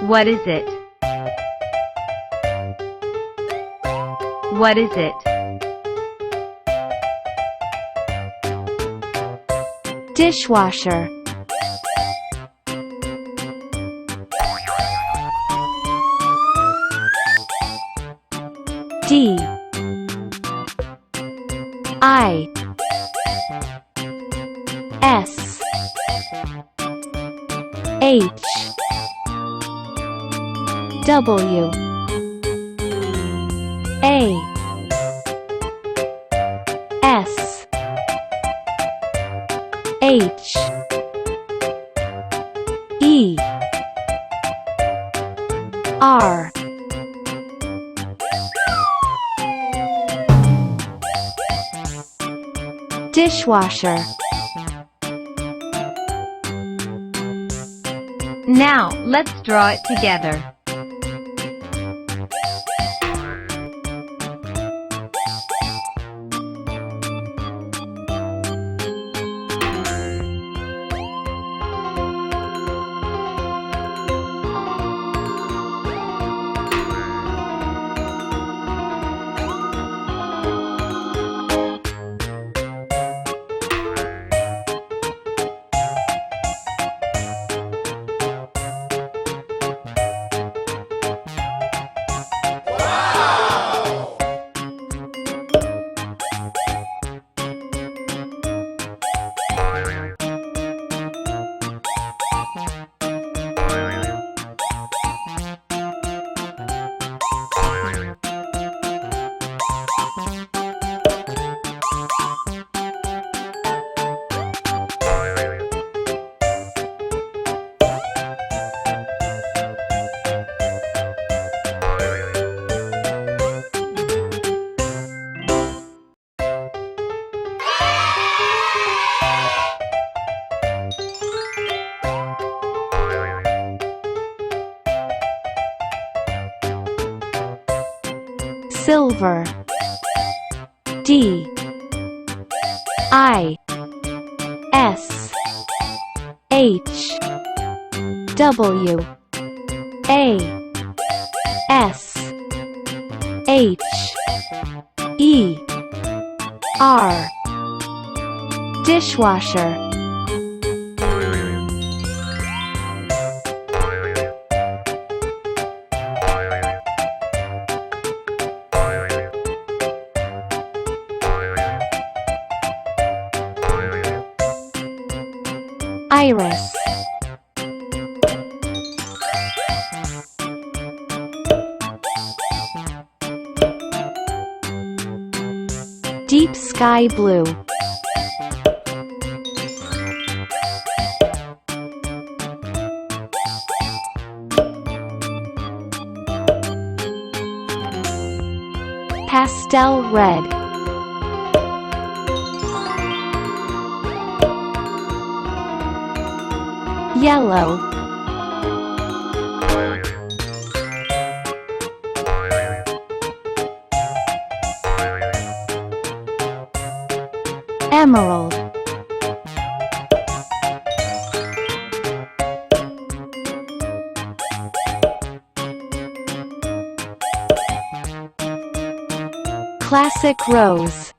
What is it? What is it? Dishwasher. D I S H W A S H E R Dishwasher. Now, let's draw it together. Silver. D I S H W A S H E R Dishwasher. Iris. Deep sky blue. Pastel red. Yellow. Emerald. Classic rose.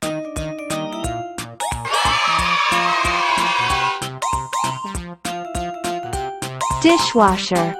Dishwasher.